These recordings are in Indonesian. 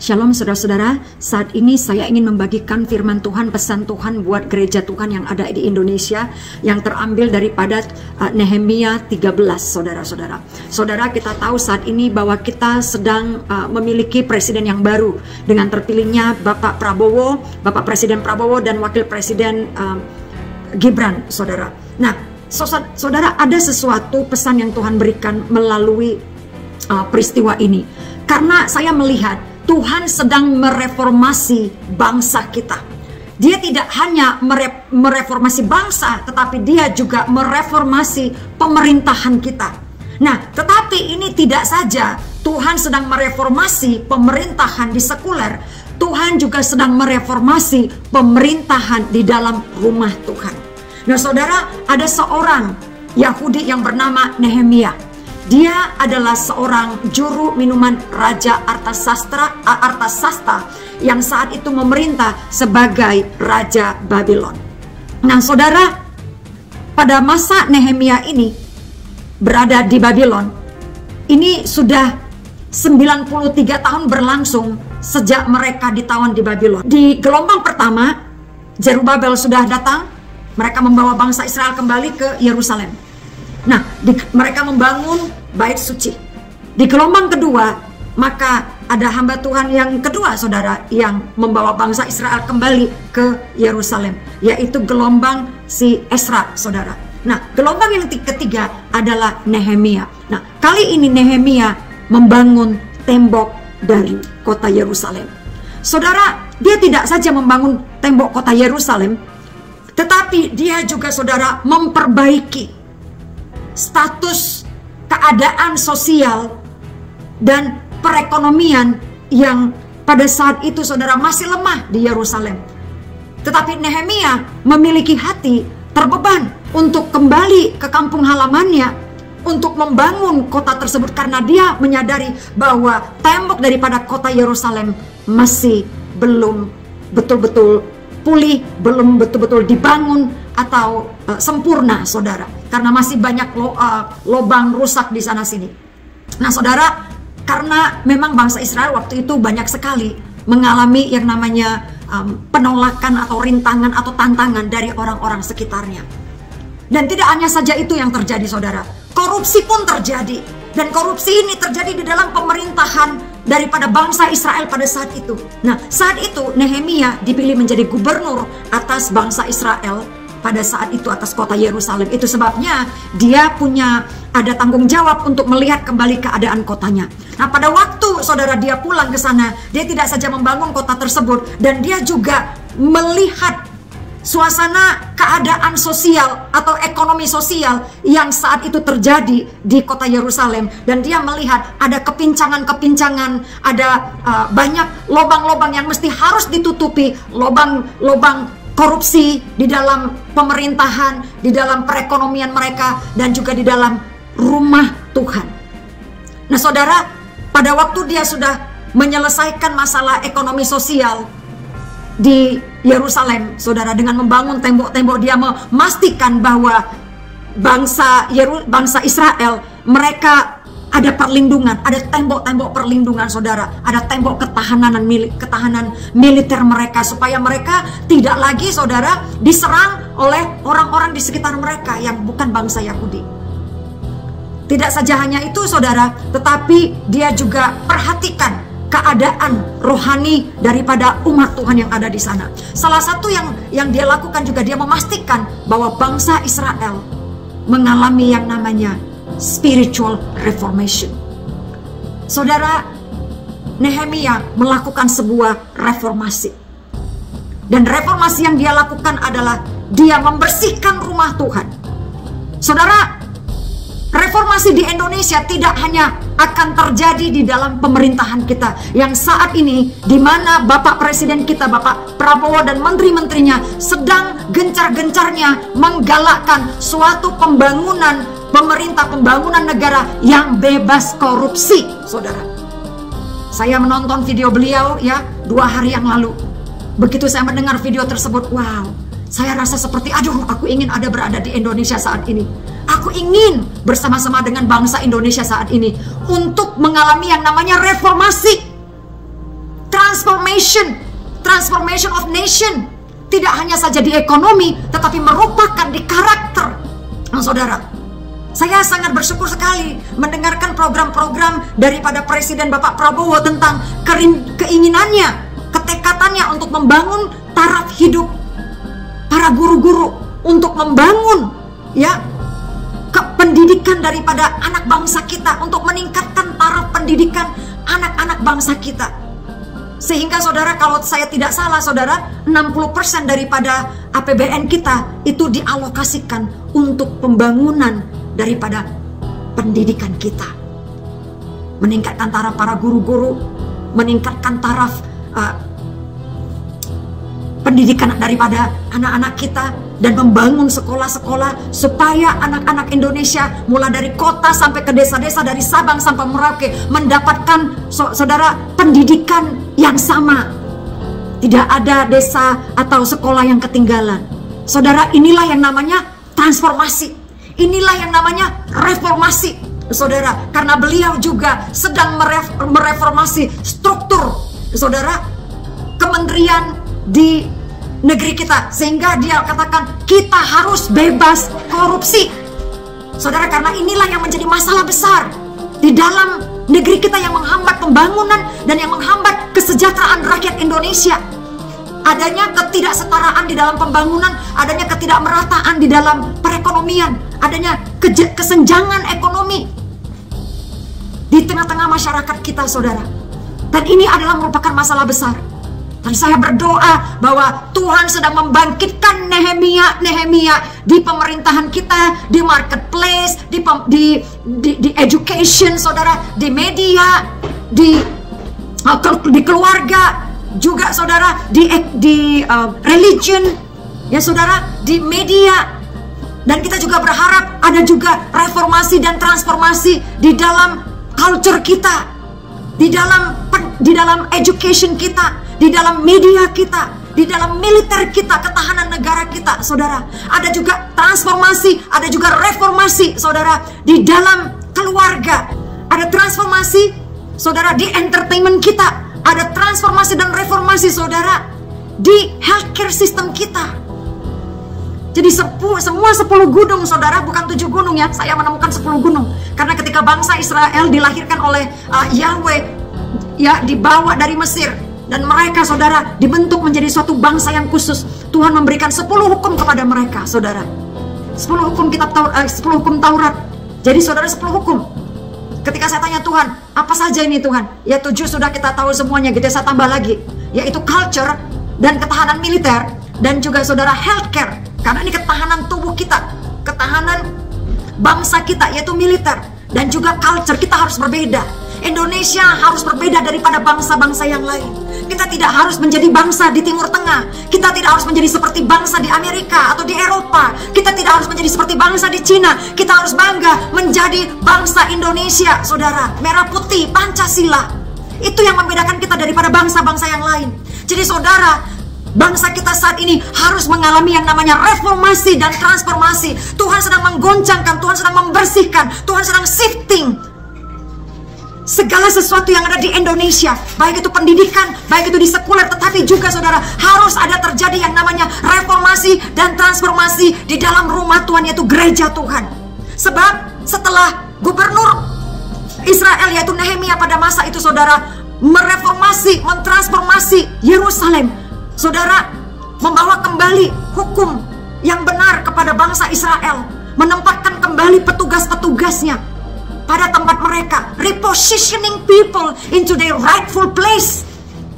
Shalom saudara-saudara, saat ini saya ingin membagikan firman Tuhan, pesan Tuhan buat gereja Tuhan yang ada di Indonesia, yang terambil daripada Nehemia 13, saudara-saudara. Saudara, kita tahu saat ini bahwa kita sedang memiliki presiden yang baru, dengan terpilihnya Bapak Presiden Prabowo dan Wakil Presiden Gibran, saudara. Nah, saudara, ada sesuatu pesan yang Tuhan berikan melalui peristiwa ini. Karena saya melihat Tuhan sedang mereformasi bangsa kita. Dia tidak hanya mereformasi bangsa, tetapi dia juga mereformasi pemerintahan kita. Nah, tetapi ini tidak saja Tuhan sedang mereformasi pemerintahan di sekuler, Tuhan juga sedang mereformasi pemerintahan di dalam rumah Tuhan. Nah, saudara, ada seorang Yahudi yang bernama Nehemia. Dia adalah seorang juru minuman Raja Artasasta yang saat itu memerintah sebagai Raja Babylon. Nah, saudara, pada masa Nehemia ini berada di Babylon, ini sudah 93 tahun berlangsung sejak mereka ditawan di Babylon. Di gelombang pertama, Zerubabel sudah datang, mereka membawa bangsa Israel kembali ke Yerusalem. Nah, mereka membangun bait suci. Di gelombang kedua, maka ada hamba Tuhan yang kedua, saudara, yang membawa bangsa Israel kembali ke Yerusalem, yaitu gelombang si Esra, saudara. Nah, gelombang yang ketiga adalah Nehemia. Nah, kali ini Nehemia membangun tembok dari kota Yerusalem. Saudara, dia tidak saja membangun tembok kota Yerusalem, tetapi dia juga, saudara, memperbaiki status keadaan sosial dan perekonomian yang pada saat itu, saudara, masih lemah di Yerusalem. Tetapi Nehemia memiliki hati terbeban untuk kembali ke kampung halamannya, untuk membangun kota tersebut, karena dia menyadari bahwa tembok daripada kota Yerusalem masih belum betul-betul pulih, belum betul-betul dibangun atau sempurna, saudara, karena masih banyak lubang rusak di sana sini. Nah, saudara, karena memang bangsa Israel waktu itu banyak sekali mengalami yang namanya penolakan atau rintangan atau tantangan dari orang-orang sekitarnya. Dan tidak hanya saja itu yang terjadi, saudara, korupsi pun terjadi. Dan korupsi ini terjadi di dalam pemerintahan daripada bangsa Israel pada saat itu. Nah, saat itu Nehemia dipilih menjadi gubernur atas bangsa Israel pada saat itu, atas kota Yerusalem. Itu sebabnya dia ada tanggung jawab untuk melihat kembali keadaan kotanya. Nah, pada waktu, saudara, dia pulang ke sana, dia tidak saja membangun kota tersebut, dan dia juga melihat suasana keadaan sosial atau ekonomi sosial yang saat itu terjadi di kota Yerusalem. Dan dia melihat ada kepincangan-kepincangan, ada banyak lubang-lubang yang mesti harus ditutupi, lubang-lubang korupsi di dalam pemerintahan, di dalam perekonomian mereka, dan juga di dalam rumah Tuhan. Nah, saudara, pada waktu dia sudah menyelesaikan masalah ekonomi sosial di Yerusalem, saudara, dengan membangun tembok-tembok, dia memastikan bahwa bangsa Israel, mereka ada perlindungan, ada tembok-tembok perlindungan, saudara, ada tembok ketahanan militer mereka, supaya mereka tidak lagi, saudara, diserang oleh orang-orang di sekitar mereka yang bukan bangsa Yahudi. Tidak saja hanya itu, saudara, tetapi dia juga perhatikan keadaan rohani daripada umat Tuhan yang ada di sana. Salah satu yang dia lakukan juga, dia memastikan bahwa bangsa Israel mengalami yang namanya spiritual reformation. Saudara, Nehemia melakukan sebuah reformasi. Dan reformasi yang dia lakukan adalah dia membersihkan rumah Tuhan. Saudara, reformasi di Indonesia tidak hanya akan terjadi di dalam pemerintahan kita yang saat ini, di mana Bapak Presiden kita, Bapak Prabowo dan menteri-menterinya sedang gencar-gencarnya menggalakkan suatu pembangunan negara yang bebas korupsi, saudara. Saya menonton video beliau 2 hari yang lalu. Begitu saya mendengar video tersebut, wow, saya rasa seperti, aku ingin berada di Indonesia saat ini. Aku ingin bersama-sama dengan bangsa Indonesia saat ini untuk mengalami yang namanya reformasi. transformation of nation. Tidak hanya saja di ekonomi, tetapi merupakan di karakter. Saudara, saya sangat bersyukur sekali mendengarkan program-program daripada Presiden Bapak Prabowo tentang keinginannya, ketekatannya untuk membangun taraf hidup para guru-guru, untuk membangun pendidikan daripada anak bangsa kita, untuk meningkatkan taraf pendidikan anak-anak bangsa kita. Sehingga saudara, kalau saya tidak salah saudara, 60% daripada APBN kita itu dialokasikan untuk pembangunan daripada pendidikan kita. Meningkatkan taraf para guru-guru, meningkatkan taraf pendidikan daripada anak-anak kita, dan membangun sekolah-sekolah supaya anak-anak Indonesia mulai dari kota sampai ke desa-desa, dari Sabang sampai Merauke mendapatkan saudara pendidikan yang sama. Tidak ada desa atau sekolah yang ketinggalan. Saudara, inilah yang namanya transformasi. Inilah yang namanya reformasi. Saudara, karena beliau juga sedang mereformasi struktur saudara kementerian di negeri kita, sehingga dia katakan kita harus bebas korupsi. Saudara, karena inilah yang menjadi masalah besar di dalam negeri kita yang menghambat pembangunan dan yang menghambat kesejahteraan rakyat Indonesia. Adanya ketidaksetaraan di dalam pembangunan, adanya ketidakmerataan di dalam perekonomian, adanya kesenjangan ekonomi di tengah-tengah masyarakat kita, saudara. Dan ini adalah merupakan masalah besar. Dan saya berdoa bahwa Tuhan sedang membangkitkan Nehemia di pemerintahan kita, di marketplace, di education, saudara, di media, di keluarga, juga saudara, di religion, ya saudara, di media. Dan kita juga berharap ada juga reformasi dan transformasi di dalam culture kita, di dalam education kita, di dalam media kita, di dalam militer kita, ketahanan negara kita, saudara. Ada juga transformasi, ada juga reformasi, saudara, di dalam keluarga. Ada transformasi, saudara, di entertainment kita. Ada transformasi dan reformasi, saudara, di healthcare system kita. Jadi semua 10 gunung, saudara, bukan 7 gunung ya. Saya menemukan 10 gunung. Karena ketika bangsa Israel dilahirkan oleh Yahweh, ya, dibawa dari Mesir, dan mereka, saudara, dibentuk menjadi suatu bangsa yang khusus. Tuhan memberikan 10 hukum kepada mereka, saudara. 10 hukum kitab 10 hukum Taurat. Jadi saudara, 10 hukum. Ketika saya tanya Tuhan, apa saja ini Tuhan? Ya 7 sudah kita tahu semuanya gitu, saya tambah lagi. Yaitu culture dan ketahanan militer, dan juga saudara healthcare. Karena ini ketahanan tubuh kita, ketahanan bangsa kita, yaitu militer. Dan juga culture, kita harus berbeda. Indonesia harus berbeda daripada bangsa-bangsa yang lain. Kita tidak harus menjadi bangsa di Timur Tengah. Kita tidak harus menjadi seperti bangsa di Amerika atau di Eropa. Kita tidak harus menjadi seperti bangsa di Cina. Kita harus bangga menjadi bangsa Indonesia, saudara. Merah putih, Pancasila. Itu yang membedakan kita daripada bangsa-bangsa yang lain. Jadi saudara, bangsa kita saat ini harus mengalami yang namanya reformasi dan transformasi. Tuhan sedang menggoncangkan, Tuhan sedang membersihkan, Tuhan sedang shifting segala sesuatu yang ada di Indonesia, baik itu pendidikan, baik itu di sekuler, tetapi juga saudara, harus ada terjadi yang namanya reformasi dan transformasi di dalam rumah Tuhan, yaitu gereja Tuhan. Sebab setelah gubernur Israel yaitu Nehemia pada masa itu, saudara, mereformasi, mentransformasi Yerusalem, saudara, membawa kembali hukum yang benar kepada bangsa Israel, menempatkan kembali petugas-petugasnya pada tempat mereka, repositioning people into their rightful place.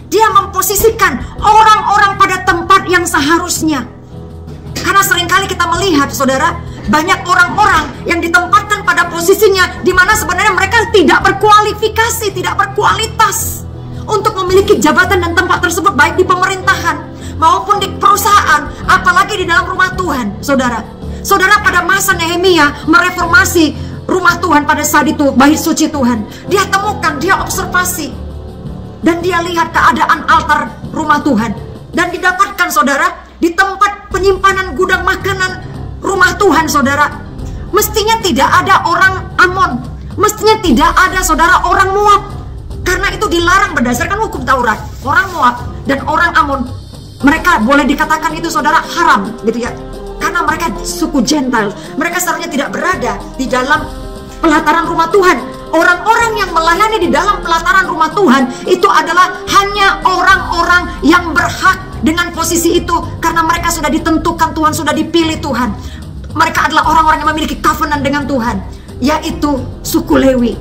Dia memposisikan orang-orang pada tempat yang seharusnya. Karena seringkali kita melihat, saudara, banyak orang-orang yang ditempatkan pada posisinya di mana sebenarnya mereka tidak berkualifikasi, tidak berkualitas untuk memiliki jabatan dan tempat tersebut, baik di pemerintahan maupun di perusahaan, apalagi di dalam rumah Tuhan, saudara. Saudara, pada masa Nehemia mereformasi rumah Tuhan pada saat itu, bait suci Tuhan, dia temukan, dia observasi, dan dia lihat keadaan altar rumah Tuhan, dan didapatkan, saudara, di tempat penyimpanan gudang makanan rumah Tuhan, saudara, mestinya tidak ada orang Amon, mestinya tidak ada, saudara, orang Moab, Karena itu dilarang berdasarkan hukum Taurat. Orang Moab dan orang Amon, mereka boleh dikatakan itu saudara haram gitu ya. Karena mereka suku Gentile, mereka seharusnya tidak berada di dalam pelataran rumah Tuhan. Orang-orang yang melayani di dalam pelataran rumah Tuhan itu adalah hanya orang-orang yang berhak dengan posisi itu, karena mereka sudah ditentukan Tuhan, sudah dipilih Tuhan. Mereka adalah orang-orang yang memiliki covenant dengan Tuhan, yaitu suku Lewi.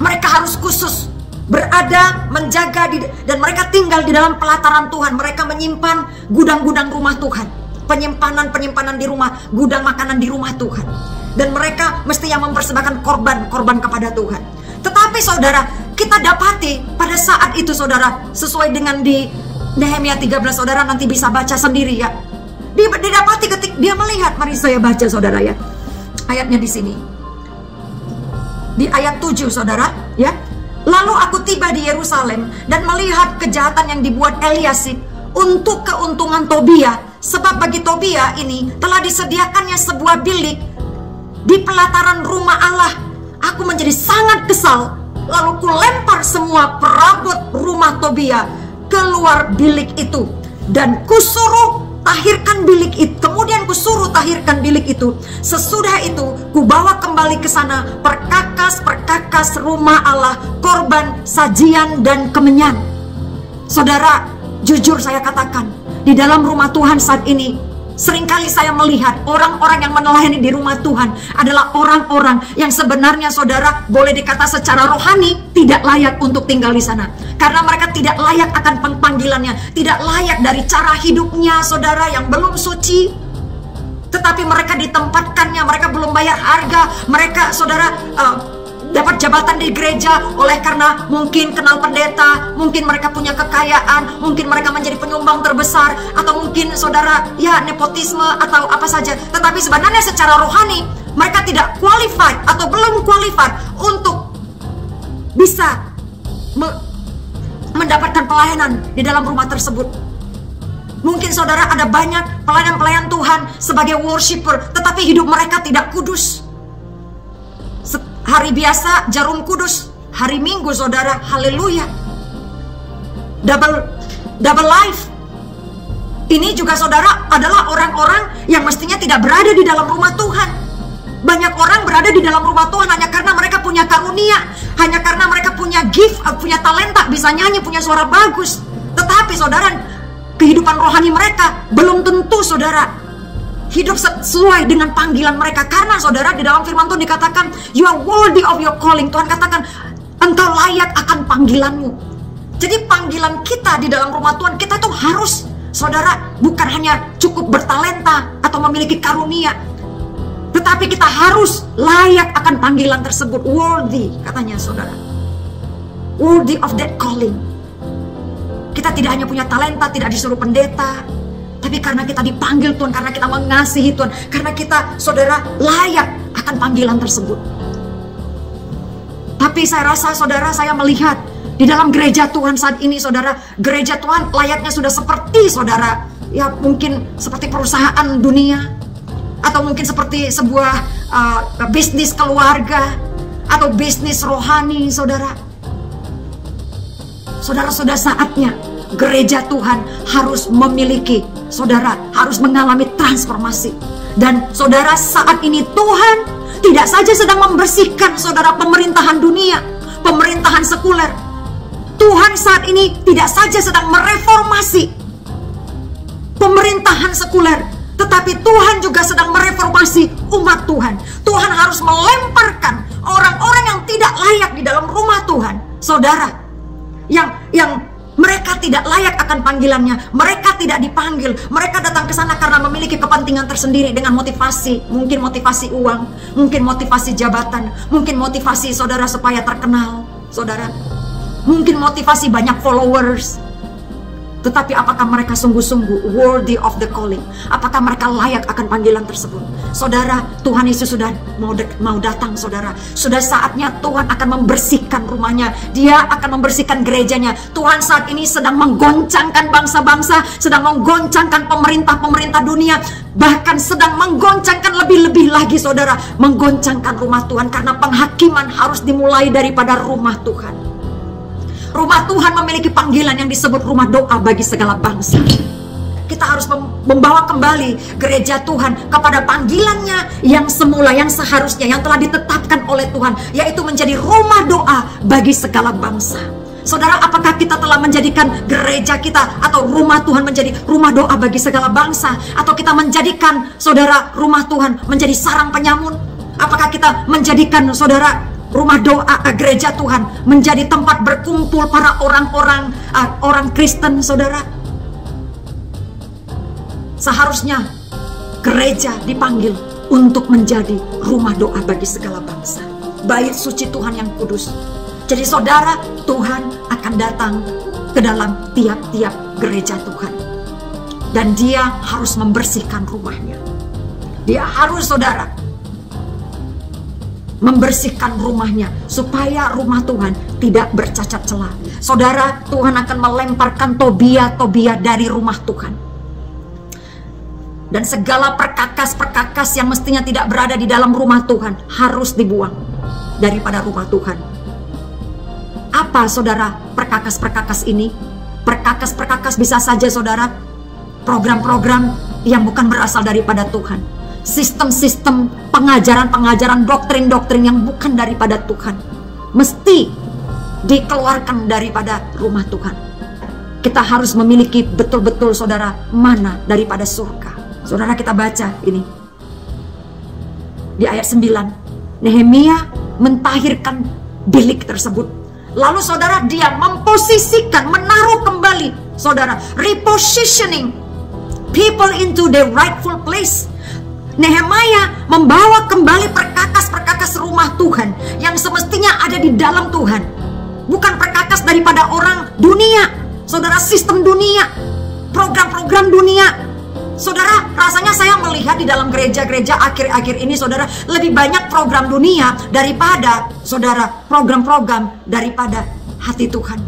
Mereka harus khusus berada, menjaga dan mereka tinggal di dalam pelataran Tuhan. Mereka menyimpan gudang-gudang rumah Tuhan, penyimpanan di rumah, gudang makanan di rumah Tuhan. Dan mereka mesti yang mempersembahkan korban kepada Tuhan. Tetapi saudara, kita dapati pada saat itu saudara, sesuai dengan di Nehemia 13, saudara nanti bisa baca sendiri ya. Didapati ketika dia melihat, mari saya baca saudara ya. Ayatnya di sini. Di ayat 7 saudara ya. Lalu aku tiba di Yerusalem dan melihat kejahatan yang dibuat Eliasib untuk keuntungan Tobia, sebab bagi Tobia ini telah disediakannya sebuah bilik di pelataran rumah Allah. Aku menjadi sangat kesal, lalu kulempar semua perabot rumah Tobia keluar bilik itu, dan kusuruh tahirkan bilik itu. Kemudian kusuruh tahirkan bilik itu. Sesudah itu kubawa kembali ke sana perkakas rumah Allah, korban, sajian, dan kemenyan. Saudara, jujur saya katakan, di dalam rumah Tuhan saat ini seringkali saya melihat orang-orang yang melayani di rumah Tuhan adalah orang-orang yang sebenarnya saudara boleh dikata secara rohani tidak layak untuk tinggal di sana. Karena mereka tidak layak akan panggilannya, tidak layak dari cara hidupnya saudara yang belum suci. Tetapi mereka ditempatkannya, mereka belum bayar harga, mereka saudara dapat jabatan di gereja oleh karena mungkin kenal pendeta, mungkin mereka punya kekayaan, mungkin mereka menjadi penyumbang terbesar, atau mungkin saudara ya nepotisme atau apa saja. Tetapi sebenarnya secara rohani mereka tidak qualified atau belum qualified untuk bisa mendapatkan pelayanan di dalam rumah tersebut. Mungkin saudara ada banyak pelayan-pelayan Tuhan sebagai worshiper, tetapi hidup mereka tidak kudus. Hari biasa jarum kudus, hari Minggu saudara haleluya, double life. Ini juga saudara adalah orang-orang yang mestinya tidak berada di dalam rumah Tuhan. Banyak orang berada di dalam rumah Tuhan hanya karena mereka punya karunia, hanya karena mereka punya gift, punya talenta, bisa nyanyi, punya suara bagus. Tetapi saudara, kehidupan rohani mereka belum tentu saudara hidup sesuai dengan panggilan mereka. Karena saudara, di dalam firman Tuhan dikatakan you are worthy of your calling. Tuhan katakan engkau layak akan panggilanmu. Jadi panggilan kita di dalam rumah Tuhan, kita tuh harus saudara bukan hanya cukup bertalenta atau memiliki karunia, tetapi kita harus layak akan panggilan tersebut. Worthy katanya saudara, worthy of that calling. Kita tidak hanya punya talenta, tidak disuruh pendeta, tapi karena kita dipanggil Tuhan, karena kita mengasihi Tuhan, karena kita saudara layak akan panggilan tersebut. Tapi saya rasa saudara, saya melihat di dalam gereja Tuhan saat ini saudara, gereja Tuhan layaknya sudah seperti saudara, ya mungkin seperti perusahaan dunia, atau mungkin seperti sebuah bisnis keluarga, atau bisnis rohani saudara. Saudara, sudah saatnya gereja Tuhan harus memiliki, saudara harus mengalami transformasi. Dan saudara, saat ini Tuhan tidak saja sedang membersihkan saudara pemerintahan dunia, pemerintahan sekuler. Tuhan saat ini tidak saja sedang mereformasi pemerintahan sekuler, tetapi Tuhan juga sedang mereformasi umat Tuhan. Tuhan harus melemparkan orang-orang yang tidak layak di dalam rumah Tuhan, saudara, yang mereka tidak layak akan panggilannya. Mereka tidak dipanggil. Mereka datang ke sana karena memiliki kepentingan tersendiri dengan motivasi. Mungkin motivasi uang, mungkin motivasi jabatan, mungkin motivasi saudara supaya terkenal, saudara. Mungkin motivasi banyak followers. Tetapi apakah mereka sungguh-sungguh worthy of the calling? Apakah mereka layak akan panggilan tersebut? Saudara, Tuhan Yesus sudah mau datang saudara. Sudah saatnya Tuhan akan membersihkan rumahnya. Dia akan membersihkan gerejanya. Tuhan saat ini sedang menggoncangkan bangsa-bangsa, sedang menggoncangkan pemerintah-pemerintah dunia, bahkan sedang menggoncangkan lebih-lebih lagi saudara, menggoncangkan rumah Tuhan. Karena penghakiman harus dimulai daripada rumah Tuhan. Rumah Tuhan memiliki panggilan yang disebut rumah doa bagi segala bangsa. Kita harus membawa kembali gereja Tuhan kepada panggilannya yang semula, yang seharusnya, yang telah ditetapkan oleh Tuhan, yaitu menjadi rumah doa bagi segala bangsa. Saudara, apakah kita telah menjadikan gereja kita atau rumah Tuhan menjadi rumah doa bagi segala bangsa? Atau kita menjadikan, saudara, rumah Tuhan menjadi sarang penyamun? Apakah kita menjadikan, saudara, rumah doa gereja Tuhan menjadi tempat berkumpul para orang Kristen, saudara? Seharusnya gereja dipanggil untuk menjadi rumah doa bagi segala bangsa, bait suci Tuhan yang kudus. Jadi saudara, Tuhan akan datang ke dalam tiap-tiap gereja Tuhan, dan dia harus membersihkan rumahnya. Dia harus, saudara, membersihkan rumahnya supaya rumah Tuhan tidak bercacat celah. Saudara, Tuhan akan melemparkan Tobia-Tobia dari rumah Tuhan. Dan segala perkakas-perkakas yang mestinya tidak berada di dalam rumah Tuhan harus dibuang daripada rumah Tuhan. Apa, saudara, perkakas-perkakas ini? Perkakas-perkakas bisa saja, saudara, program-program yang bukan berasal daripada Tuhan. Sistem-sistem pengajaran-pengajaran, doktrin-doktrin yang bukan daripada Tuhan mesti dikeluarkan daripada rumah Tuhan. Kita harus memiliki betul-betul, saudara, mana daripada surga. Saudara, kita baca ini di ayat 9. Nehemia mentahirkan bilik tersebut. Lalu, saudara, dia memposisikan, menaruh kembali, saudara, repositioning people into the rightful place. Nehemia membawa kembali perkakas-perkakas rumah Tuhan yang semestinya ada di dalam Tuhan. Bukan perkakas daripada orang dunia, saudara, sistem dunia, program-program dunia. Saudara, rasanya saya melihat di dalam gereja-gereja akhir-akhir ini, saudara, lebih banyak program dunia daripada, saudara, program-program daripada hati Tuhan.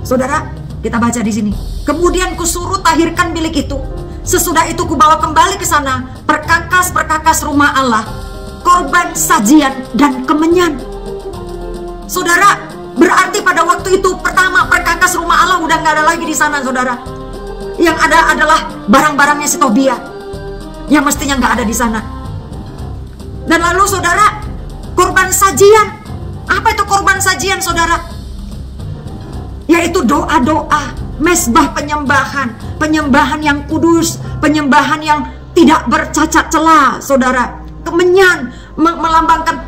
Saudara, kita baca di sini. Kemudian kusuruh tahirkan bilik itu. Sesudah itu kubawa kembali ke sana perkakas-perkakas rumah Allah, korban sajian dan kemenyan. Saudara, berarti pada waktu itu pertama perkakas rumah Allah udah nggak ada lagi di sana, saudara. Yang ada adalah barang-barangnya si Tobia yang mestinya nggak ada di sana. Dan lalu, saudara, korban sajian. Apa itu korban sajian, saudara? Yaitu doa-doa, mesbah penyembahan, penyembahan yang kudus, penyembahan yang tidak bercacat celah, saudara. Kemenyan melambangkan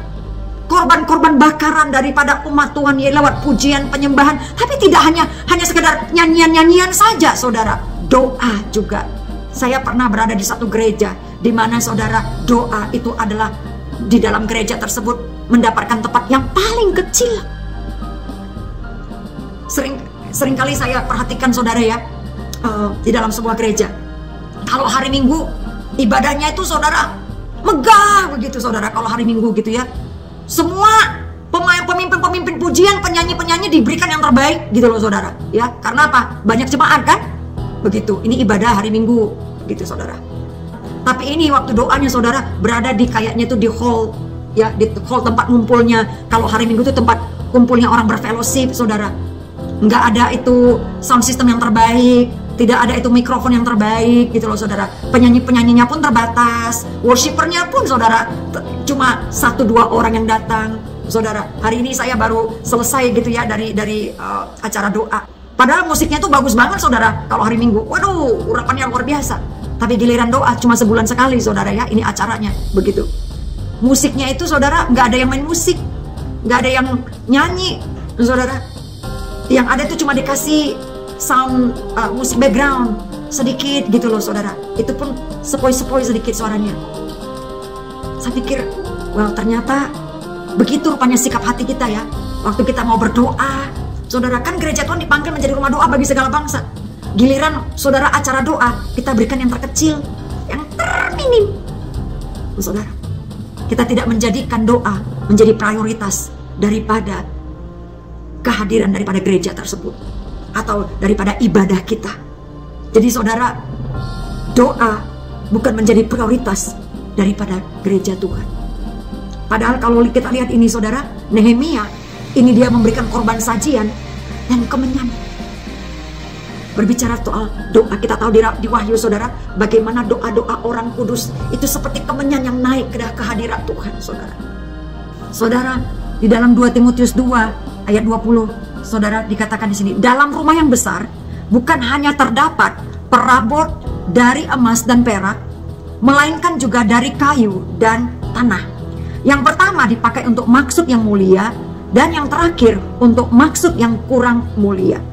korban-korban bakaran daripada umat Tuhan ya, lewat pujian, penyembahan. Tapi tidak hanya sekedar nyanyian-nyanyian saja, saudara. Doa juga. Saya pernah berada di satu gereja di mana, saudara, doa itu adalah di dalam gereja tersebut mendapatkan tempat yang paling kecil. Seringkali saya perhatikan, saudara, ya, di dalam sebuah gereja, kalau hari Minggu ibadahnya itu, saudara, megah begitu, saudara. Kalau hari Minggu gitu ya, semua pemimpin pujian, penyanyi-penyanyi diberikan yang terbaik gitu loh, saudara. Ya, karena apa? Banyak jemaat kan? Begitu. Ini ibadah hari Minggu gitu, saudara. Tapi ini waktu doanya, saudara, berada di kayaknya itu di hall, ya, di hall tempat ngumpulnya. Kalau hari Minggu itu tempat kumpulnya orang berfellowship, saudara. Nggak ada itu sound system yang terbaik, tidak ada itu mikrofon yang terbaik gitu loh, saudara. Penyanyi-penyanyinya pun terbatas, worshipernya pun, saudara, cuma 1-2 orang yang datang, saudara. Hari ini saya baru selesai gitu ya dari acara doa. Padahal musiknya itu bagus banget, saudara. Kalau hari Minggu, waduh, urapannya luar biasa. Tapi giliran doa cuma sebulan sekali, saudara, ya. Ini acaranya begitu. Musiknya itu, saudara, nggak ada yang main musik, nggak ada yang nyanyi, saudara. Yang ada itu cuma dikasih sound musik background sedikit gitu loh, saudara. Itu pun sepoi-sepoi sedikit suaranya. Saya pikir, well, ternyata begitu rupanya sikap hati kita ya. Waktu kita mau berdoa, saudara, kan gereja Tuhan dipanggil menjadi rumah doa bagi segala bangsa. Giliran, saudara, acara doa, kita berikan yang terkecil, yang terminim. Saudara, kita tidak menjadikan doa menjadi prioritas daripada kehadiran daripada gereja tersebut atau daripada ibadah kita. Jadi, saudara, doa bukan menjadi prioritas daripada gereja Tuhan. Padahal kalau kita lihat ini, saudara, Nehemia, ini dia memberikan korban sajian dan kemenyan. Berbicara soal doa, kita tahu di Wahyu saudara, bagaimana doa-doa orang kudus itu seperti kemenyan yang naik ke hadirat Tuhan saudara. Saudara, di dalam 2 Timotius 2 ayat 20, saudara, dikatakan di sini, dalam rumah yang besar bukan hanya terdapat perabot dari emas dan perak, melainkan juga dari kayu dan tanah. Yang pertama dipakai untuk maksud yang mulia, dan yang terakhir untuk maksud yang kurang mulia.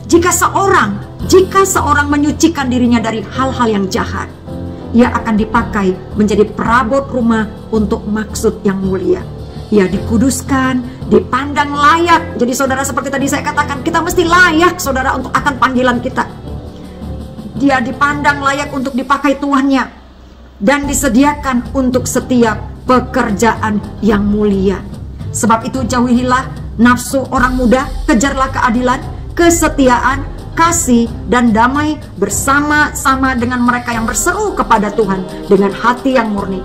Jika seorang menyucikan dirinya dari hal-hal yang jahat, ia akan dipakai menjadi perabot rumah untuk maksud yang mulia. Ia dikuduskan, dipandang layak. Jadi saudara, seperti tadi saya katakan, kita mesti layak saudara untuk akan panggilan kita. Dia dipandang layak untuk dipakai tuannya, dan disediakan untuk setiap pekerjaan yang mulia. Sebab itu jauhilah nafsu orang muda, kejarlah keadilan, kesetiaan, kasih, dan damai bersama-sama dengan mereka yang berseru kepada Tuhan dengan hati yang murni.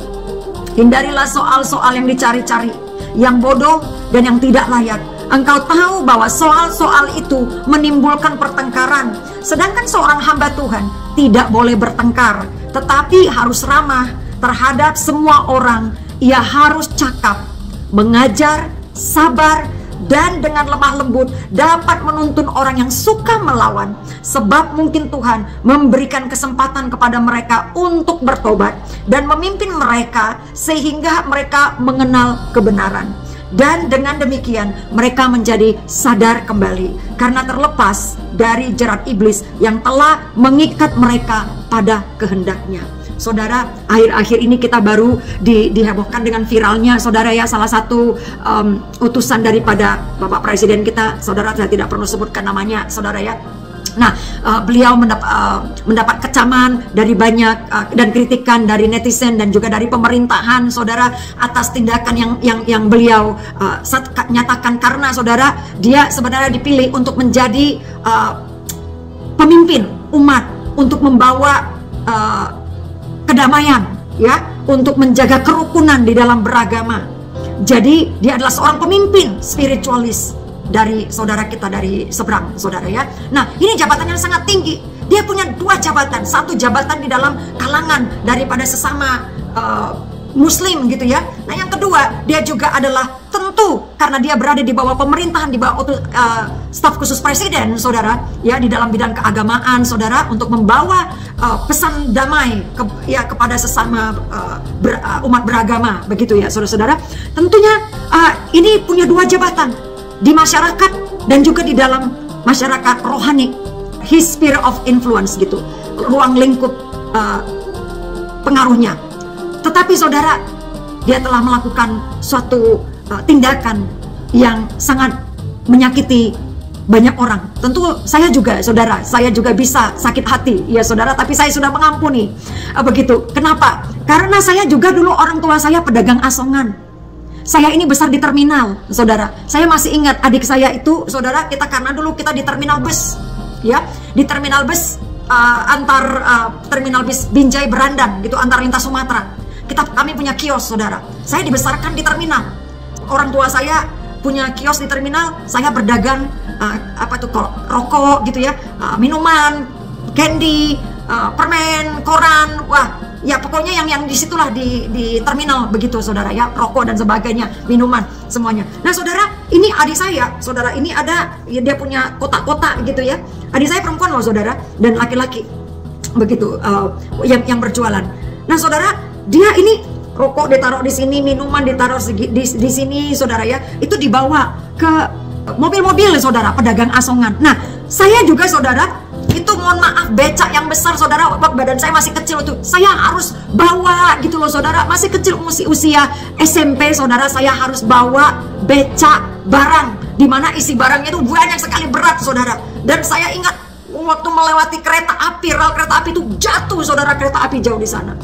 Hindarilah soal-soal yang dicari-cari, yang bodoh dan yang tidak layak. Engkau tahu bahwa soal-soal itu menimbulkan pertengkaran. Sedangkan seorang hamba Tuhan tidak boleh bertengkar, tetapi harus ramah terhadap semua orang. Ia harus cakap, mengajar, sabar, dan dengan lemah lembut dapat menuntun orang yang suka melawan. Sebab mungkin Tuhan memberikan kesempatan kepada mereka untuk bertobat dan memimpin mereka sehingga mereka mengenal kebenaran. Dan dengan demikian mereka menjadi sadar kembali karena terlepas dari jerat iblis yang telah mengikat mereka pada kehendaknya. Saudara, akhir-akhir ini kita baru dihebohkan dengan viralnya, saudara ya, salah satu utusan daripada Bapak Presiden kita, saudara, saya tidak perlu sebutkan namanya, saudara ya. Nah, beliau mendapat kecaman dari banyak dan kritikan dari netizen dan juga dari pemerintahan, saudara, atas tindakan yang beliau nyatakan, karena saudara, dia sebenarnya dipilih untuk menjadi pemimpin umat, untuk membawa kedamaian, ya, untuk menjaga kerukunan di dalam beragama. Jadi dia adalah seorang pemimpin spiritualis dari saudara kita dari seberang, saudara ya. Nah, ini jabatannya sangat tinggi. Dia punya 2 jabatan, satu jabatan di dalam kalangan daripada sesama Muslim gitu ya. Nah, yang kedua, dia juga adalah tentu karena dia berada di bawah pemerintahan, di bawah staf khusus presiden, saudara, ya, di dalam bidang keagamaan, saudara, untuk membawa pesan damai kepada sesama umat beragama, begitu ya, saudara-saudara. Tentunya ini punya 2 jabatan di masyarakat dan juga di dalam masyarakat rohani, his sphere of influence gitu, ruang lingkup pengaruhnya. Tetapi saudara, dia telah melakukan suatu tindakan yang sangat menyakiti banyak orang. Tentu saya juga, saudara, saya juga bisa sakit hati, ya saudara, tapi saya sudah mengampuni. Begitu. Kenapa? Karena saya juga dulu orang tua saya pedagang asongan. Saya ini besar di terminal, saudara. Saya masih ingat adik saya itu, saudara, karena dulu kita di terminal bus, ya, di terminal bus terminal bis Binjai Berandan, gitu, antar lintas Sumatera. Kami punya kios, saudara. Saya dibesarkan di terminal. Orang tua saya punya kios di terminal. Saya berdagang rokok gitu ya, minuman, candy, permen, koran, wah, ya pokoknya yang disitulah di terminal begitu, saudara ya, rokok dan sebagainya, minuman semuanya. Nah, saudara, ini adik saya, saudara, ini ada ya, dia punya kotak-kotak gitu ya. Adik saya perempuan loh, saudara, dan laki-laki begitu yang berjualan. Nah, saudara, dia ini rokok ditaruh di sini, minuman ditaruh di sini, saudara ya. Itu dibawa ke mobil-mobil, saudara, pedagang asongan. Nah, saya juga, saudara, itu mohon maaf, becak yang besar, saudara, badan saya masih kecil itu, saya harus bawa gitu loh, saudara. Masih kecil, usia SMP, saudara, saya harus bawa becak barang, dimana isi barangnya itu banyak sekali, berat, saudara. Dan saya ingat waktu melewati kereta api, rel kereta api itu jatuh, saudara, kereta api jauh di sana,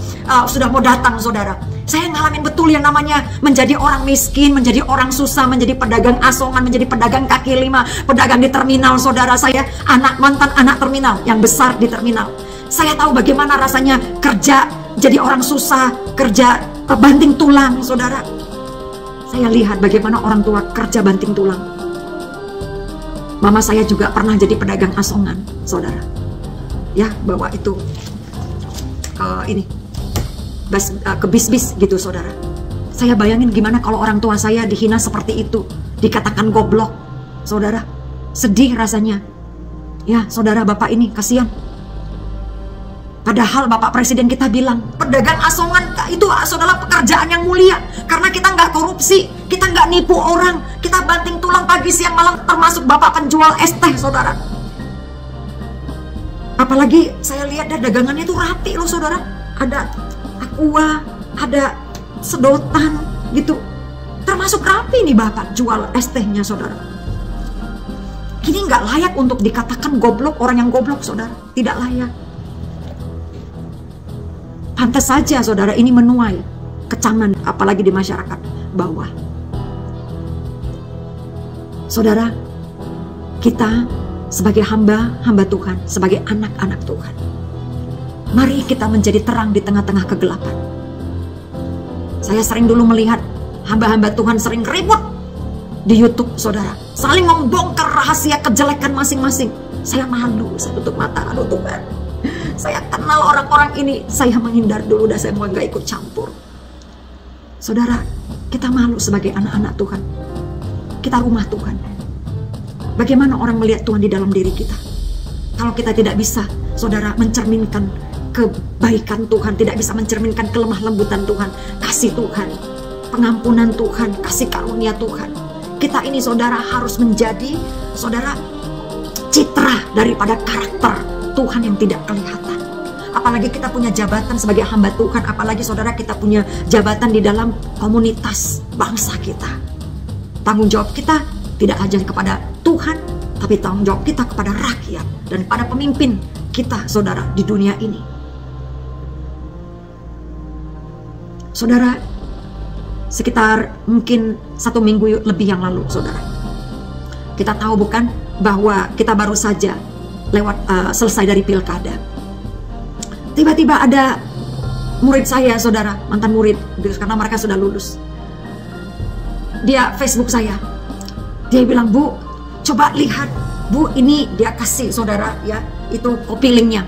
sudah mau datang, saudara. Saya ngalamin betul yang namanya menjadi orang miskin, menjadi orang susah, menjadi pedagang asongan, menjadi pedagang kaki lima, pedagang di terminal, saudara. Saya mantan anak terminal yang besar di terminal. Saya tahu bagaimana rasanya kerja jadi orang susah, kerja banting tulang, saudara. Saya lihat bagaimana orang tua kerja banting tulang. Mama saya juga pernah jadi pedagang asongan, saudara. Ya, bawa itu ke bis-bis gitu, saudara. Saya bayangin gimana kalau orang tua saya dihina seperti itu, dikatakan goblok, saudara. Sedih rasanya. Ya, saudara, bapak ini kasihan. Padahal Bapak Presiden kita bilang, pedagang asongan itu adalah pekerjaan yang mulia. Karena kita nggak korupsi, kita nggak nipu orang, kita banting tulang pagi siang malam, termasuk Bapak penjual es teh, saudara. Apalagi saya lihat dagangannya itu rapi loh, saudara. Ada aqua, ada sedotan gitu. Termasuk rapi nih Bapak jual es tehnya, saudara. Ini nggak layak untuk dikatakan goblok, orang yang goblok, saudara. Tidak layak. Pantas saja, saudara, ini menuai kecaman, apalagi di masyarakat bawah. Saudara, kita sebagai hamba Tuhan, sebagai anak-anak Tuhan, mari kita menjadi terang di tengah-tengah kegelapan. Saya sering dulu melihat hamba-hamba Tuhan sering ribut di YouTube, saudara, saling membongkar rahasia kejelekan masing-masing. Saya malu, saya tutup mata, aduh Tuhan, saya kenal orang-orang ini, saya menghindar dulu dan saya mau gak ikut campur. Saudara, kita malu sebagai anak-anak Tuhan. Kita rumah Tuhan. Bagaimana orang melihat Tuhan di dalam diri kita? Kalau kita tidak bisa, saudara, mencerminkan kebaikan Tuhan, tidak bisa mencerminkan kelemah lembutan Tuhan, kasih Tuhan, pengampunan Tuhan, kasih karunia Tuhan. Kita ini, saudara, harus menjadi, saudara, citra daripada karakter Tuhan yang tidak kelihatan. Apalagi kita punya jabatan sebagai hamba Tuhan, apalagi saudara kita punya jabatan di dalam komunitas bangsa kita. Tanggung jawab kita tidak hanya kepada Tuhan, tapi tanggung jawab kita kepada rakyat dan pada pemimpin kita, saudara, di dunia ini. Saudara, sekitar mungkin 1 minggu lebih yang lalu, saudara, kita tahu bukan bahwa kita baru saja selesai dari pilkada. Tiba-tiba ada murid saya, saudara, mantan murid, karena mereka sudah lulus. Dia Facebook saya, dia bilang, Bu, coba lihat, Bu, ini dia kasih, saudara, ya, itu copy linknya.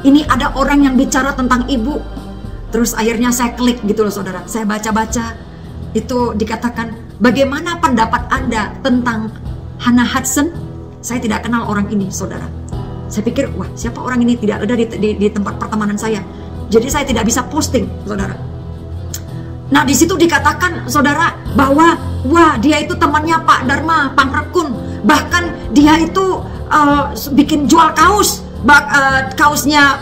Ini ada orang yang bicara tentang ibu. Terus akhirnya saya klik gitu loh, saudara. Saya baca-baca, itu dikatakan, bagaimana pendapat Anda tentang Hannah Hudson? Saya tidak kenal orang ini, saudara. Saya pikir, wah, siapa orang ini, tidak ada di tempat pertemanan saya. Jadi saya tidak bisa posting, saudara. Nah, di situ dikatakan, saudara, bahwa wah, dia itu temannya Pak Dharma Pangrekun. Bahkan dia itu bikin jual kaos, kaosnya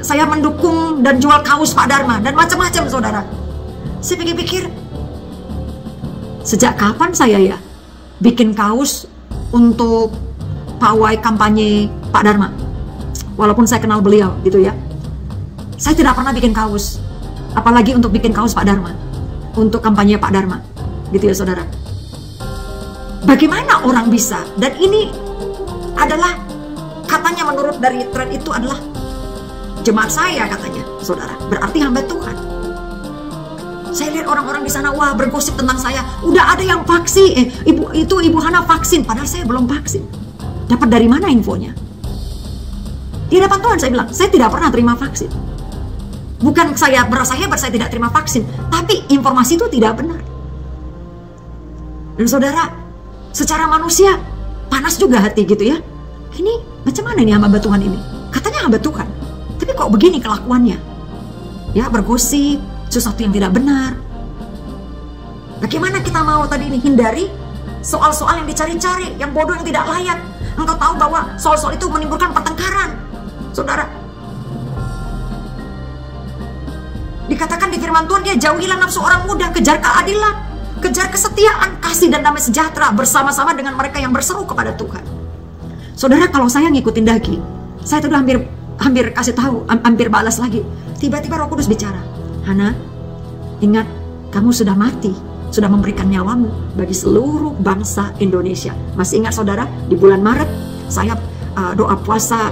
saya mendukung dan jual kaos Pak Dharma dan macam-macam, saudara. Saya pikir-pikir, sejak kapan saya ya bikin kaos untuk pawai kampanye Pak Dharma? Walaupun saya kenal beliau gitu ya, saya tidak pernah bikin kaos, apalagi untuk bikin kaos Pak Dharma, untuk kampanye Pak Dharma gitu ya, saudara. Bagaimana orang bisa? Dan ini adalah, katanya menurut dari thread itu adalah jemaat saya, katanya, saudara, berarti hamba Tuhan. Saya lihat orang-orang di sana, wah, bergosip tentang saya. Udah ada yang vaksin, ibu Hana vaksin, padahal saya belum vaksin. Dapat dari mana infonya? Di hadapan Tuhan saya bilang, saya tidak pernah terima vaksin. Bukan saya merasa hebat, saya tidak terima vaksin, tapi informasi itu tidak benar. Dan saudara, secara manusia panas juga hati gitu ya. Ini macam mana ini hamba Tuhan ini? Katanya hamba Tuhan, tapi kok begini kelakuannya? Ya, bergosip sesuatu yang tidak benar. Bagaimana kita mau tadi ini hindari soal-soal yang dicari-cari, yang bodoh, yang tidak layak? Engkau tahu bahwa soal-soal itu menimbulkan pertengkaran, saudara. Dikatakan di firman Tuhan, dia jauhilah nafsu orang muda, kejar keadilan, kejar kesetiaan, kasih dan damai sejahtera bersama-sama dengan mereka yang berseru kepada Tuhan. Saudara, kalau saya ngikutin daging, saya tuh hampir kasih tahu, hampir balas lagi. Tiba-tiba Roh Kudus bicara, Hana, ingat, kamu sudah mati, sudah memberikan nyawamu bagi seluruh bangsa Indonesia. Masih ingat, saudara, di bulan Maret saya doa puasa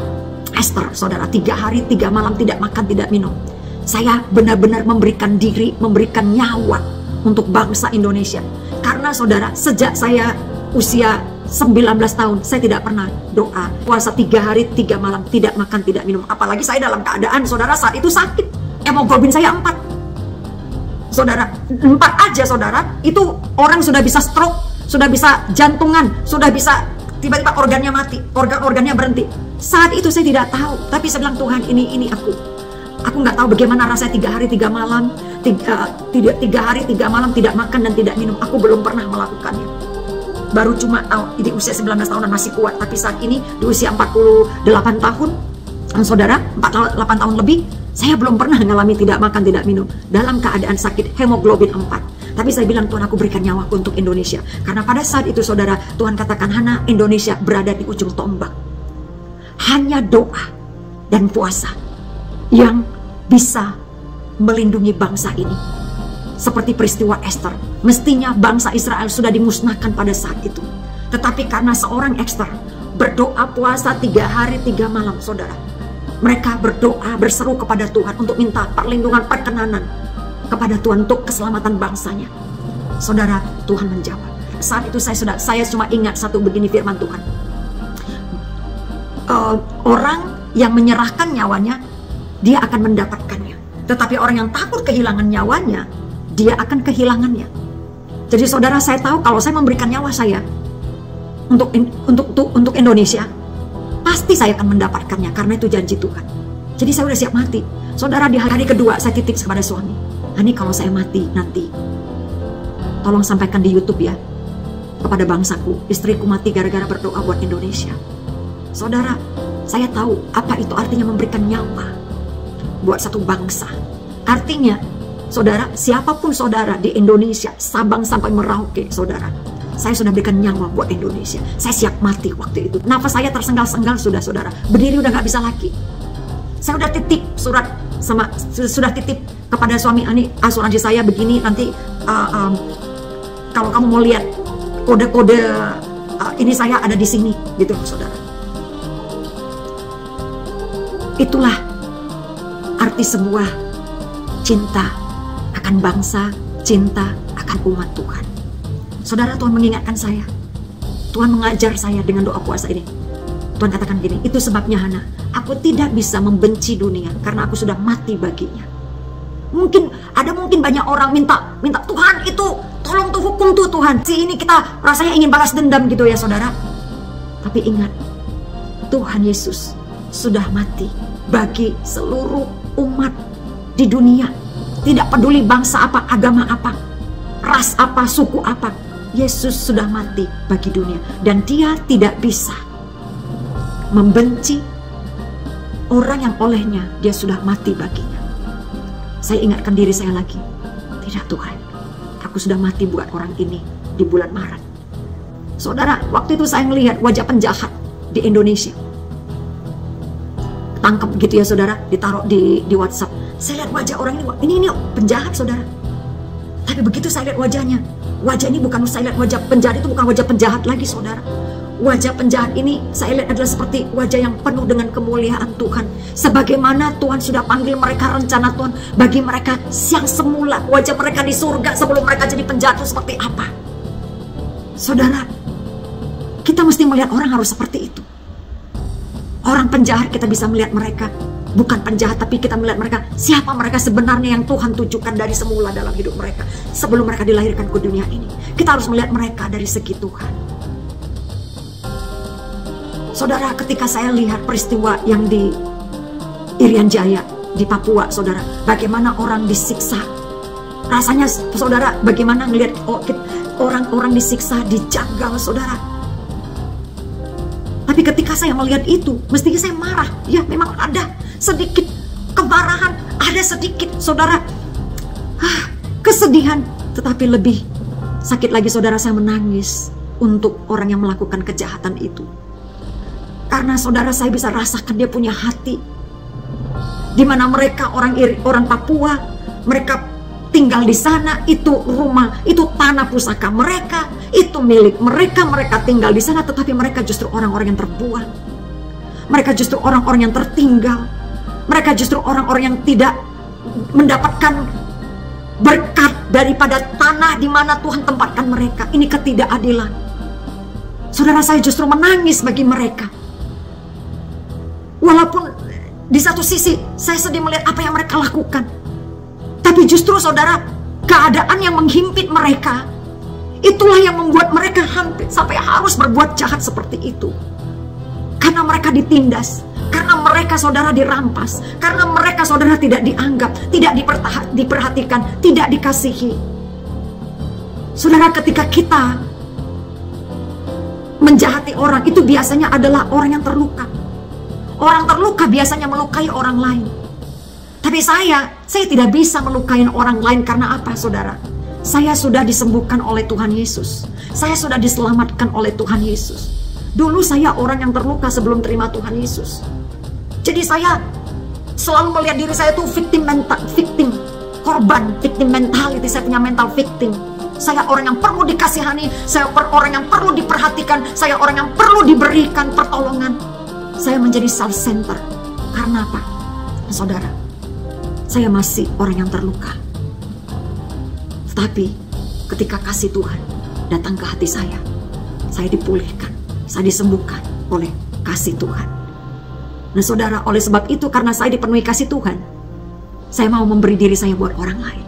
Esther, saudara, 3 hari 3 malam tidak makan tidak minum. Saya benar-benar memberikan diri, memberikan nyawa untuk bangsa Indonesia. Karena saudara, sejak saya usia 19 tahun, saya tidak pernah doa, puasa 3 hari 3 malam, tidak makan, tidak minum. Apalagi saya dalam keadaan, saudara, saat itu sakit. Hemoglobin saya 4. Saudara, 4 aja saudara, itu orang sudah bisa stroke, sudah bisa jantungan, sudah bisa tiba-tiba organnya mati, organ-organnya berhenti. Saat itu saya tidak tahu, tapi saya bilang, Tuhan, ini aku nggak tahu bagaimana rasanya 3 hari 3 malam, 3 hari 3 malam tidak makan dan tidak minum. Aku belum pernah melakukannya. Baru cuma tahu di usia 19 tahunan masih kuat, tapi saat ini di usia 48 tahun, saudara, 48 tahun lebih, saya belum pernah mengalami tidak makan, tidak minum dalam keadaan sakit hemoglobin 4. Tapi saya bilang, Tuhan, aku berikan nyawaku untuk Indonesia. Karena pada saat itu saudara, Tuhan katakan, Hana, Indonesia berada di ujung tombak. Hanya doa dan puasa yang bisa melindungi bangsa ini. Seperti peristiwa Esther, mestinya bangsa Israel sudah dimusnahkan pada saat itu. Tetapi karena seorang Esther berdoa puasa 3 hari 3 malam, saudara, mereka berdoa berseru kepada Tuhan untuk minta perlindungan, perkenanan kepada Tuhan untuk keselamatan bangsanya. Saudara, Tuhan menjawab. Saat itu saya cuma ingat satu begini firman Tuhan. Orang yang menyerahkan nyawanya, dia akan mendapatkannya. Tetapi orang yang takut kehilangan nyawanya, dia akan kehilangannya. Jadi saudara, saya tahu kalau saya memberikan nyawa saya untuk Indonesia, pasti saya akan mendapatkannya, karena itu janji Tuhan. Jadi saya udah siap mati. Saudara, di hari kedua saya titip kepada suami, Hani, kalau saya mati nanti, tolong sampaikan di YouTube ya kepada bangsaku, istriku mati gara-gara berdoa buat Indonesia. Saudara, saya tahu apa itu artinya memberikan nyawa buat satu bangsa. Artinya, saudara, siapapun saudara di Indonesia, Sabang sampai Merauke, saudara, saya sudah berikan nyawa buat Indonesia. Saya siap mati waktu itu. Nafas saya tersenggal-senggal sudah, saudara. Berdiri udah gak bisa lagi. Saya udah titip surat sudah titip kepada suami, Ani, asuransi saya begini, nanti kalau kamu mau lihat kode-kode ini saya ada di sini, gitu, saudara. Itulah arti sebuah cinta akan bangsa, cinta akan umat Tuhan. Saudara, Tuhan mengingatkan saya. Tuhan mengajar saya dengan doa puasa ini. Tuhan katakan gini, itu sebabnya Hana, aku tidak bisa membenci dunia karena aku sudah mati baginya. Mungkin banyak orang minta Tuhan, itu tolong tuh hukum tuh Tuhan. Si ini kita rasanya ingin balas dendam gitu ya saudara. Tapi ingat, Tuhan Yesus sudah mati bagi seluruh umat di dunia. Tidak peduli bangsa apa, agama apa, ras apa, suku apa. Yesus sudah mati bagi dunia. Dan dia tidak bisa membenci orang yang olehnya dia sudah mati baginya. Saya ingatkan diri saya lagi. Tidak Tuhan, aku sudah mati buat orang ini di bulan Maret. Saudara, waktu itu saya melihat wajah penjahat di Indonesia. Tangkap gitu ya saudara, ditaruh di WhatsApp. Saya lihat wajah orang ini penjahat saudara. Tapi begitu saya lihat wajahnya, wajah ini bukan, saya lihat wajah penjahat itu bukan wajah penjahat lagi saudara. Wajah penjahat ini saya lihat adalah seperti wajah yang penuh dengan kemuliaan Tuhan. Sebagaimana Tuhan sudah panggil mereka, rencana Tuhan bagi mereka yang semula. Wajah mereka di surga sebelum mereka jadi penjahat itu seperti apa. Saudara, kita mesti melihat orang harus seperti itu. Orang penjahat kita bisa melihat mereka bukan penjahat, tapi kita melihat mereka siapa mereka sebenarnya yang Tuhan tujukan dari semula dalam hidup mereka sebelum mereka dilahirkan ke dunia ini. Kita harus melihat mereka dari segi Tuhan. Saudara, ketika saya lihat peristiwa yang di Irian Jaya di Papua, saudara, bagaimana orang disiksa, rasanya saudara, bagaimana ngelihat orang-orang disiksa, dijagal, saudara. Tapi ketika saya melihat itu, mestinya saya marah. Ya, memang ada sedikit kemarahan, ada sedikit, saudara, kesedihan. Tetapi lebih sakit lagi, saudara, saya menangis untuk orang yang melakukan kejahatan itu. Karena saudara, saya bisa rasakan dia punya hati. Di mana mereka orang Papua, mereka tinggal di sana, itu rumah, itu tanah pusaka mereka, itu milik mereka, mereka tinggal di sana, tetapi mereka justru orang-orang yang terbuang. Mereka justru orang-orang yang tertinggal. Mereka justru orang-orang yang tidak mendapatkan berkat daripada tanah di mana Tuhan tempatkan mereka. Ini ketidakadilan. Saudara, saya justru menangis bagi mereka. Walaupun di satu sisi saya sedih melihat apa yang mereka lakukan, tapi justru saudara, keadaan yang menghimpit mereka, itulah yang membuat mereka hampir sampai harus berbuat jahat seperti itu. Karena mereka ditindas, karena mereka saudara dirampas, karena mereka saudara tidak dianggap, tidak diperhatikan, tidak dikasihi. Saudara, ketika kita menjahati orang, itu biasanya adalah orang yang terluka. Orang terluka biasanya melukai orang lain. Tapi saya tidak bisa melukai orang lain. Karena apa, saudara? Saya sudah disembuhkan oleh Tuhan Yesus. Saya sudah diselamatkan oleh Tuhan Yesus. Dulu saya orang yang terluka sebelum terima Tuhan Yesus. Jadi saya selalu melihat diri saya itu victim, korban, victim mentality. Saya punya mental victim. Saya orang yang perlu dikasihani, saya orang yang perlu diperhatikan, saya orang yang perlu diberikan pertolongan. Saya menjadi self center. Karena apa? Saudara, saya masih orang yang terluka. Tetapi ketika kasih Tuhan datang ke hati saya dipulihkan, saya disembuhkan oleh kasih Tuhan. Nah saudara, oleh sebab itu, karena saya dipenuhi kasih Tuhan, saya mau memberi diri saya buat orang lain.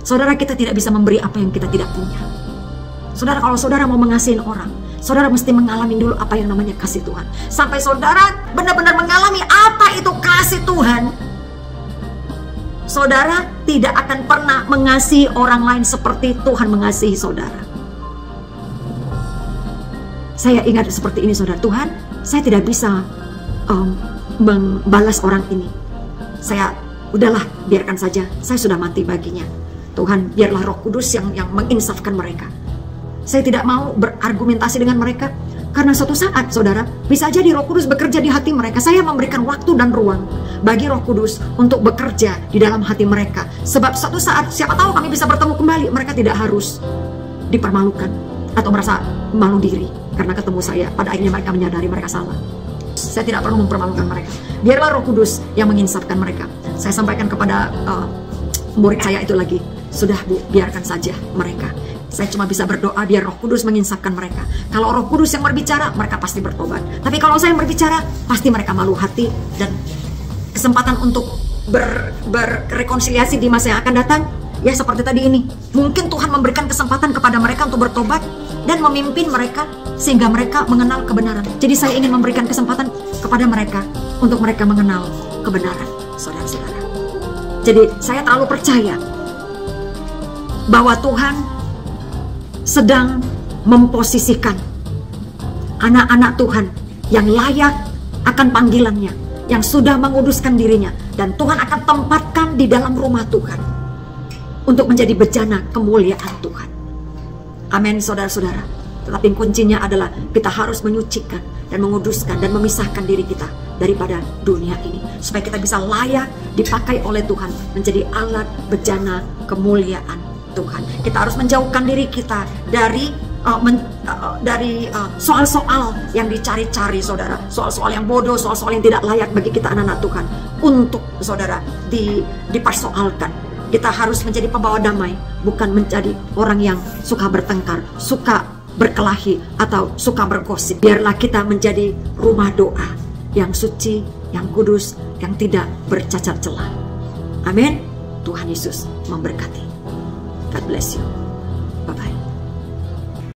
Saudara, kita tidak bisa memberi apa yang kita tidak punya. Saudara, kalau saudara mau mengasihi orang, saudara mesti mengalami dulu apa yang namanya kasih Tuhan. Sampai saudara benar-benar mengalami apa itu kasih Tuhan, saudara tidak akan pernah mengasihi orang lain seperti Tuhan mengasihi saudara. Saya ingat seperti ini, saudara. Tuhan, saya tidak bisa membalas orang ini. Saya, udahlah, biarkan saja. Saya sudah mati baginya. Tuhan, biarlah Roh Kudus yang menginsafkan mereka. Saya tidak mau berargumentasi dengan mereka. Karena suatu saat, saudara, bisa jadi Roh Kudus bekerja di hati mereka. Saya memberikan waktu dan ruang bagi Roh Kudus untuk bekerja di dalam hati mereka. Sebab suatu saat, siapa tahu kami bisa bertemu kembali. Mereka tidak harus dipermalukan atau merasa malu diri karena ketemu saya. Pada akhirnya mereka menyadari mereka salah. Saya tidak perlu mempermalukan mereka. Biarlah Roh Kudus yang menginsafkan mereka. Saya sampaikan kepada murid saya itu lagi, sudah Bu, biarkan saja mereka. Saya cuma bisa berdoa biar Roh Kudus menginsafkan mereka. Kalau Roh Kudus yang berbicara, mereka pasti bertobat. Tapi kalau saya yang berbicara, pasti mereka malu hati. Dan kesempatan untuk berrekonsiliasi di masa yang akan datang, ya seperti tadi ini. Mungkin Tuhan memberikan kesempatan kepada mereka untuk bertobat dan memimpin mereka sehingga mereka mengenal kebenaran. Jadi saya ingin memberikan kesempatan kepada mereka untuk mereka mengenal kebenaran, saudara-saudara. Jadi saya terlalu percaya bahwa Tuhan sedang memposisikan anak-anak Tuhan yang layak akan panggilannya, yang sudah menguduskan dirinya, dan Tuhan akan tempatkan di dalam rumah Tuhan untuk menjadi bejana kemuliaan Tuhan. Amin, saudara-saudara. Tetapi kuncinya adalah kita harus menyucikan dan menguduskan dan memisahkan diri kita daripada dunia ini, supaya kita bisa layak dipakai oleh Tuhan menjadi alat bejana kemuliaan Tuhan. Kita harus menjauhkan diri kita dari soal-soal yang dicari-cari, saudara. Soal-soal yang bodoh, soal-soal yang tidak layak bagi kita anak-anak Tuhan untuk, saudara, dipersoalkan. Kita harus menjadi pembawa damai, bukan menjadi orang yang suka bertengkar, suka berkelahi, atau suka bergosip. Biarlah kita menjadi rumah doa yang suci, yang kudus, yang tidak bercacat celah. Amin. Tuhan Yesus memberkati. God bless you. Bye-bye.